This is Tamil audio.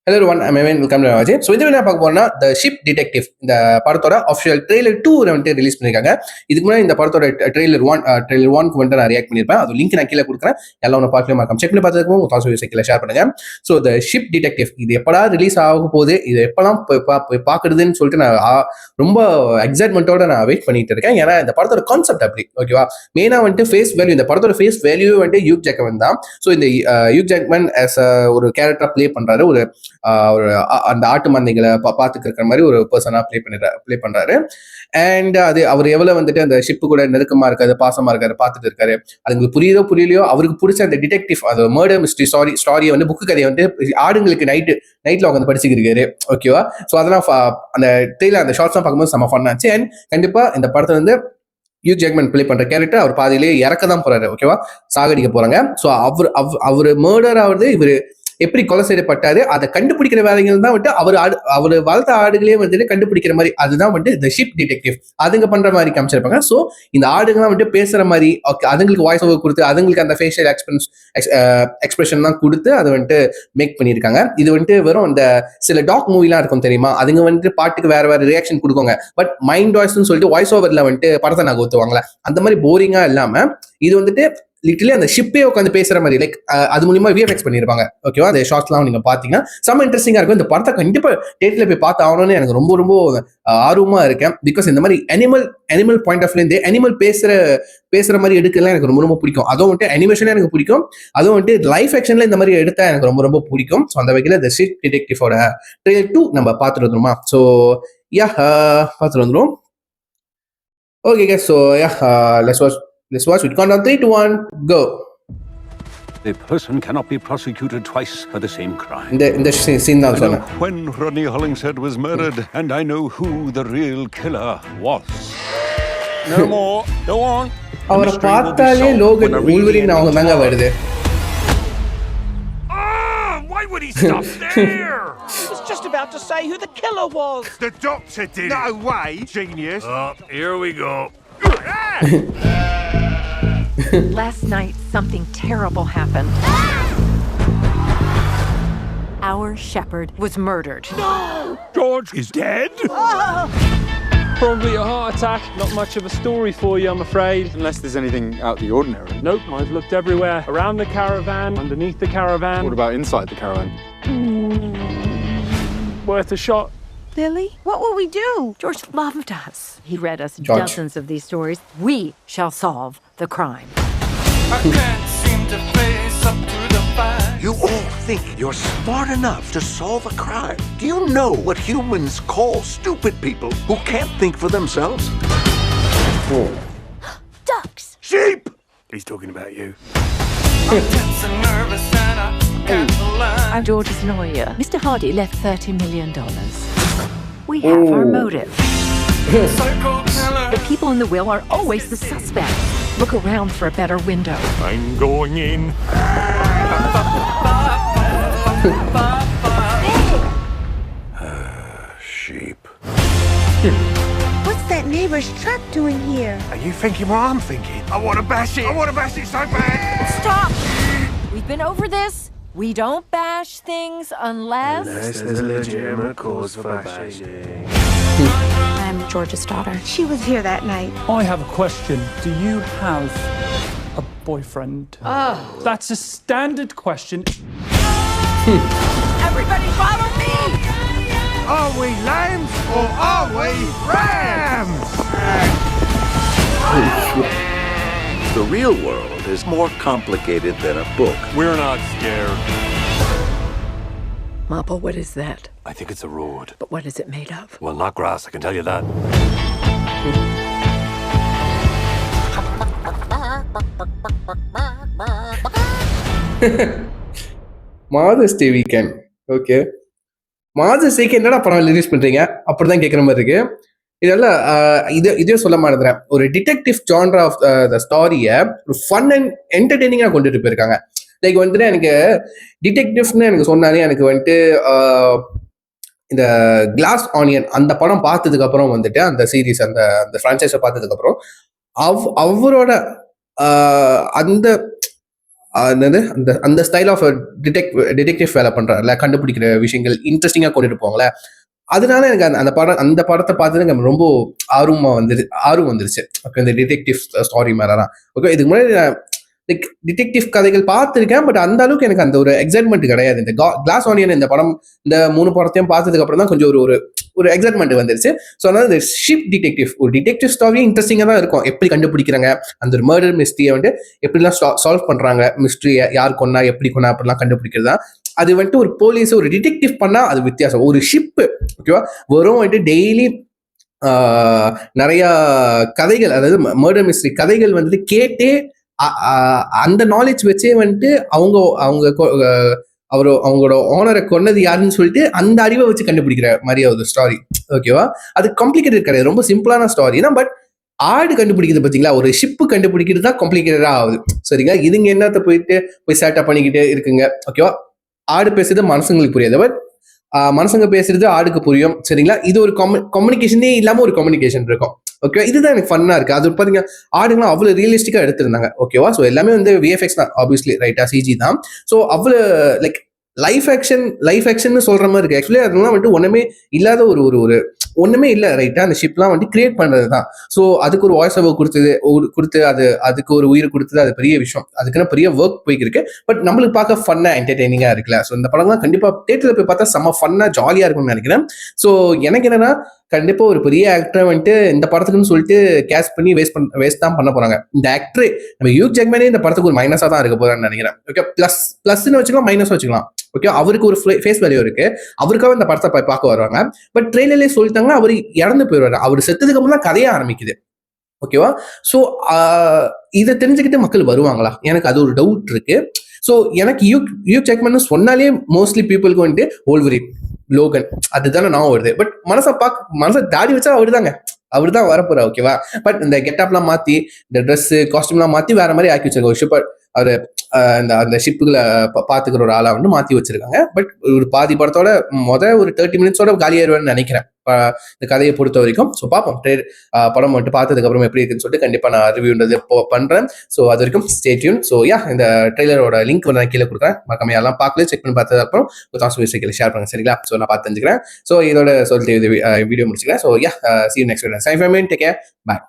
Hello one Ayman welcome to Ajay. So இது என்ன பார்க்க போறோம்னா த ஷிப் டிடெக்டிவ் இந்த படத்தோட அஃபிஷியல் ட்ரெய்லர் 2 வந்துட்டு ரிலீஸ் பண்ணியிருக்காங்க. இதுக்கு முன்னாடி இந்த படத்தோட ட்ரெய்லர் 1க்கு வந்துட்டு நான் ரியாக்ட் பண்ணியிருப்பேன். அது லிங்க் நான் கீழே கொடுக்குறேன். எல்லாம் ஒன்று பார்க்கவே மறக்காம செக் பண்ணி பார்த்துருக்கோம். உங்கள் தாஸ் கீழே ஷேர் பண்ணுங்க. ஸோ த ஷிப் டிடெக்டிவ் இது எப்படா ரிலீஸ் ஆக போகுது, இது எப்பெல்லாம் பார்க்குறதுன்னு சொல்லிட்டு நான் ரொம்ப எக்ஸைட்மெண்ட்டோட நான் வெயிட் பண்ணிட்டு இருக்கேன். ஏன்னா இந்த படத்தோட கான்செப்ட் அப்படி ஓகேவா. மெயினாக வந்துட்டு ஃபேஸ் வேல்யூ, இந்த படத்தோட ஃபேஸ் வேல்யூ வந்துட்டு ஹியூக் ஜாக்மன் தான். ஸோ இந்த ஹியூக் ஜாக்மன் ஆஸ் ஒரு கேரக்டர் ப்ளே பண்றாரு. ஒரு அந்த ஆட்டு மந்தைகளை பார்த்துட்டு இருக்கிற மாதிரி ஒரு பர்சனா ப்ளே பண்றாரு. அண்ட் அது அவர் எவ்வளவு வந்துட்டு அந்த ஷிப்பு கூட நெருக்கமா இருக்காரு, பாசமா இருக்காரு, பார்த்துட்டு இருக்காரு. அதுக்கு புரியுதோ புரியலையோ அவருக்கு பிடிச்ச அந்த டிடெக்டிவ், அது மர்டர் மிஸ்ட்ரி ஸ்டாரியை வந்து புக்கு கதையை வந்து ஆடுங்களுக்கு நைட்ல உட்காந்து படிச்சுக்கிருக்காரு ஓகேவா. ஸோ அதெல்லாம் அந்த ட்ரெயிலர் அந்த ஷார்ட்ஸ்லாம் பார்க்கும்போது செம்ம ஃபன் ஆச்சு. அண்ட் கண்டிப்பா இந்த படத்தை வந்து ஹியூக் ஜாக்மன் ப்ளே பண்ற கேரக்டர் அவர் பாதியிலேயே இறக்க தான் போறாரு ஓகேவா, சாகடிக்க போறாங்க. ஸோ அவர் மர்டர் ஆகுது, இவர் எப்படி கொலை செய்யப்பட்டாரு அதை கண்டுபிடிக்கிற வேலைகள் தான் வந்துட்டு அவர் வளர்த்த ஆடுகளே வந்துட்டு கண்டுபிடிக்கிற மாதிரி, அதுதான் வந்துட்டு த ஷிப் டிடெக்டிவ் அதுங்க பண்ற மாதிரி காமிச்சிருப்பாங்க. ஸோ இந்த ஆடுங்கலாம் வந்துட்டு பேசுற மாதிரி அதுங்களுக்கு வாய்ஸ் ஓவர் கொடுத்து அதுங்களுக்கு அந்த ஃபேஷியல் எக்ஸ்பிரஷன் தான் கொடுத்து அதை வந்துட்டு மேக் பண்ணியிருக்காங்க. இது வந்துட்டு வெறும் இந்த சில டாக் மூவிலாம் இருக்கும் தெரியுமா, அதுங்க வந்துட்டு பாட்டுக்கு வேற ரியாக்ஷன் கொடுக்குங்க. பட் மைண்ட் வாய்ஸ்ன்னு சொல்லிட்டு வாய்ஸ் ஓவர்ல வந்துட்டு படத்தை நாங்கள் ஊற்றுவாங்களே அந்த மாதிரி போரிங்கா இல்லாம இது வந்துட்டு லிட்டரலி அந்த ஷிப்பே உட்காந்து பேசுற மாதிரி லைக் அது மூலியமா விஎஃப்எக்ஸ் பண்ணிருப்பாங்க ஓகேவா. அந்த ஷார்ட்ஸ்லாம் நீங்க பாத்தீங்கன்னா செம்ம இன்ட்ரெஸ்டிங்கா இருக்கும். இந்த படத்தை கண்டிப்பா தேட்டர்ல போய் பார்த்து ஆகணும்னு எனக்கு ரொம்ப ரொம்ப ஆர்வமா இருக்கேன். பிகாஸ் இந்த மாதிரி animal point of view animal பேசுற மாதிரி எடுக்கலாம் எனக்கு ரொம்ப ரொம்ப பிடிக்கும். அதுவும் வந்துட்டு அனிமேஷனே எனக்கு பிடிக்கும். அதுவும் வந்துட்டு லைஃப் ஆக்ஷன்ல இந்த மாதிரி எடுத்தா எனக்கு ரொம்ப ரொம்ப பிடிக்கும். ஸோ அந்த வகையில த ஷிப் டிடெக்டிவோட ட்ரெய்லர் 2 நம்ம பார்த்துட்டு வந்துருமா. ஸோ பார்த்துட்டு வந்துடும். Okay guys, so let's watch it. Count down 3, 2, 1, go. A person cannot be prosecuted twice for the same crime. In the scene now, I know when Rodney Hollingshead was murdered, and I know who the real killer was. No more. Go on. அவரை பார்த்தாலே லோகன் ஊல்வரின் அவங்க தாங்க வருது. Why would he stop there? He was just about to say who the killer was. The doctor did. No way, genius. Here we go. Last night, something terrible happened. Our shepherd was murdered. No! George is dead? Probably a heart attack. Not much of a story for you, I'm afraid. Unless there's anything out of the ordinary. Nope, I've looked everywhere. Around the caravan, underneath the caravan. What about inside the caravan? Worth a shot. Lily, what will we do? George loved us. He read us dozens of these stories. We shall solve the crime. I can't seem to face up to the fight. You all think you're smart enough to solve a crime. Do you know what humans call stupid people who can't think for themselves? Ducks! Sheep! He's talking about you. I'm tense and nervous and I got the line. I'm George's lawyer. Mr. Hardy left $30 million. We have our motive. Psycho killer. The people in the will are always the suspects. Look around for a better window. I'm going in. Sheep. What's that neighbor's truck doing here? Are you thinking what I'm thinking? I want to bash it. I want to bash it so bad. Stop! We've been over this. We don't bash things unless there's a legitimate cause for bashing. I'm George's daughter. She was here that night. I have a question. Do you have a boyfriend? That's a standard question. Everybody follow me! Are we lambs or are we rams? The real world is more complicated than a book. We're not scared. Mappa, what is that? I think it's a road. But what is it made of? Well, not grass, I can tell you that. Mother's day weekend. Okay, mother's டேக்கு என்னடா படம் ரிலீஸ் பண்றீங்க அப்படிதான் கேட்குற மாதிரி இருக்கு. இதெல்லாம் இதே சொல்ல மாட்டேங்கிறேன். ஒரு டிடெக்டிவ் ஜான்ரா ஆஃப் த ஸ்டாரியை ஒரு ஃபன் அண்ட் என்டர்டெய்னிங்காக கொண்டுட்டு போயிருக்காங்க. லைக் வந்துட்டு எனக்கு டிடெக்டிவ்னு எனக்கு சொன்னாலே எனக்கு வந்துட்டு இந்த கிளாஸ் ஆனியன் அந்த படம் பார்த்ததுக்கு அப்புறம் வந்துட்டு அந்த சீரீஸ் அந்த ஃப்ரான்ச்சைஸை பார்த்ததுக்கு அப்புறம் அவரோட அந்த அந்த அந்த ஸ்டைல் ஆஃப் டிடெக்டிவ் வேலை பண்றாருல, கண்டுபிடிக்கிற விஷயங்கள் இன்ட்ரெஸ்டிங்கா கொண்டுட்டு போவாங்களே, அதனால எனக்கு அந்த படத்தை பார்த்து எனக்கு ரொம்ப ஆர்வம் வந்துருச்சு. ஓகே, இந்த டிடெக்டிவ் ஸ்டோரி மேலலாம். ஓகே, இதுக்கு முன்னாடி லைக் டிடெக்டிவ் கதைகள் பார்த்துருக்கேன், பட் அந்த அளவுக்கு எனக்கு அந்த ஒரு எக்ஸைட்மெண்ட் கிடையாது. இந்த கிளாஸ் ஆனியன் இந்த படம், இந்த 3 படத்தையும் பார்த்ததுக்கு அப்புறம் தான் கொஞ்சம் ஒரு எக்ஸைட்மெண்ட் வந்துருச்சு. ஸோ அதனால இந்த ஷிப் டிடெக்டிவ் ஒரு டிடெக்டிவ் ஸ்டோரி இன்ட்ரெஸ்டிங்காக தான் இருக்கும். எப்படி கண்டுபிடிக்கிறாங்க, அந்த ஒரு மர்டர் மிஸ்ட்ரியை எப்படிலாம் சால்வ் பண்றாங்க, மிஸ்ட்ரியை யார் கொன்னா எப்படி கொன்னா அப்படிலாம் கண்டுபிடிக்கிறதா. அது ஒரு போலீஸ் ஒரு டிடெக்டிவ் பண்ணா அது வித்தியாசம். ஒரு ஷிப் ஓகேவா வெறும் டெய்லி நிறைய கதைகள், அதாவது மர்டர் மிஸ்ட்ரி கதைகள் கேட்டே அந்த நாலேஜ் வச்சே அவங்களோட ஓனரை கொன்னது யாருன்னு சொல்லிட்டு அந்த அறிவை வச்சு கண்டுபிடிக்கிற மாதிரி ஒரு ஸ்டோரி. ஓகேவா, அது காம்ப்ளிகேட்டட் கிடையாது, ரொம்ப சிம்பிளான ஸ்டோரி தான். பட் ஆடு கண்டுபிடிக்கிறது பார்த்தீங்களா, ஒரு ஷிப்பு கண்டுபிடிக்கிறது தான் காம்ப்ளிகேட்டடா ஆகுது. சரிங்களா, இதுங்க என்னத்த போய் சேட்டா பண்ணிக்கிட்டு இருக்குங்க. ஓகேவா, ஆடு பேசுறது மனுஷங்களுக்கு புரியாது, பட் மனுஷங்க பேசுறது ஆடுக்கு புரியும். சரிங்களா, இது ஒரு கம்யூனிகேஷனே இல்லாம ஒரு கம்யூனிகேஷன் இருக்கும். ஓகேவா, இதுதான் எனக்கு ஃபன்னா இருக்கு. அது பாத்தீங்க ஆடுங்களாம் அவ்வளவு ரியலிஸ்டிக்கா எடுத்திருந்தாங்க. ஓகேவா, ஸோ எல்லாமே விஎஃப்எக்ஸ் தான், ஆப்வியஸ்லி ரைட்டா, சிஜி தான். ஸோ அவ்வளவு லைக் லைஃப் ஆக்ஷன் சொல்ற மாதிரி இருக்கு. ஆக்சுவலி அதெல்லாம் ஒண்ணுமே இல்லாத ஒரு ஒண்ணுமே இல்லை ரைட்டா. அந்த ஷிப்லாம் கிரியேட் பண்றது தான். ஸோ அதுக்கு ஒரு வாய்ஸ் ஓவர் கொடுத்து அதுக்கு ஒரு உயிர் கொடுத்தது, அது பெரிய விஷயம். அதுக்குன்னு பெரிய ஒர்க் போய்க்கு இருக்கு. பட் நம்மளுக்கு பார்க்க ஃபன்னா என்டர்டெய்னிங்கா இருக்குல்ல. ஸோ இந்த படம்லாம் கண்டிப்பா தியேட்டர்ல போய் பார்த்தா செம்ம ஃபன்னா ஜாலியா இருக்கும்னு நினைக்கிறேன். ஸோ எனக்கு என்னன்னா, கண்டிப்பா ஒரு பெரிய ஆக்டரை இந்த படத்துக்குன்னு சொல்லிட்டு கேஸ்ட் பண்ணி வேஸ்ட் தான் பண்ண போறாங்க. இந்த ஆக்டரே நம்ம ஹியூக் ஜாக்மேனே இந்த படத்துக்கு ஒரு மைனஸா தான் இருக்க போறான்னு நினைக்கிறேன். ஓகே, பிளஸ்ன்னு வச்சுக்கலாம், மைனஸ் வச்சுக்கலாம். ஓகே, அவருக்கு ஒரு ஃபேஸ் வேல்யூ இருக்கு, அவருக்காக இந்த படத்தை பார்க்க வருவாங்க. பட் ட்ரெயிலர்லேயே சொல்லிட்டாங்கன்னா அவர் இறந்து போயிடுவாரு. அவர் செத்ததுக்கு அப்புறம் தான் கதையே ஆரம்பிக்குது. ஓகேவா, ஸோ இதை தெரிஞ்சுக்கிட்டு மக்கள் வருவாங்களா, எனக்கு அது ஒரு டவுட் இருக்கு. ஸோ எனக்கு ஹியூக் ஜாக்மேன் சொன்னாலே மோஸ்ட்லி பீப்புளுக்கு ஓல்வரின், லோகன் அதுதானே நான் வருது. பட் மனசை தாடி வச்சா அவர் தான் வரப்போறா. ஓகேவா, பட் இந்த கெட்டப்லாம் மாத்தி, இந்த ட்ரெஸ் காஸ்டியூம்லாம் மாத்தி வேற மாதிரி ஆக்கி வச்சிருக்காங்க. ஒரு ஷிப்பர் அவரு அந்த ஷிப்புகளை பாத்துக்கிற ஒரு ஆளா மாத்தி வச்சிருக்காங்க. பட் ஒரு பாதி படத்தோட ஒரு 30 மினிட்ஸோட காலியாயிருவேன்னு நினைக்கிறேன் இந்த கதையை பொறுத்த வரைக்கும். ஸோ பார்ப்போம், படம் பார்த்ததுக்கு அப்புறம் எப்படி இருக்குன்னு சொல்லிட்டு கண்டிப்பா நான் ரிவ்யூன்றது பண்றேன். ஸோ அது வரைக்கும் ஸ்டே டியூன். ஸோ இந்த ட்ரெய்லரோட லிங்க் நான் கீழே கொடுக்குறேன், மறக்காம யாரெல்லாம் பார்க்கல செக் பண்ணி பார்த்தது அப்புறம் தாட்ஸ் ஷேர் பண்ணுங்க. சரிங்களா, ஸோ நான் பார்த்து தெரிஞ்சுக்கிறேன். ஸோ இதோட சொல்லிட்டு வீடியோ முடிச்சுக்கிறேன். So see you next video. Thank you for your time. Take care. Bye.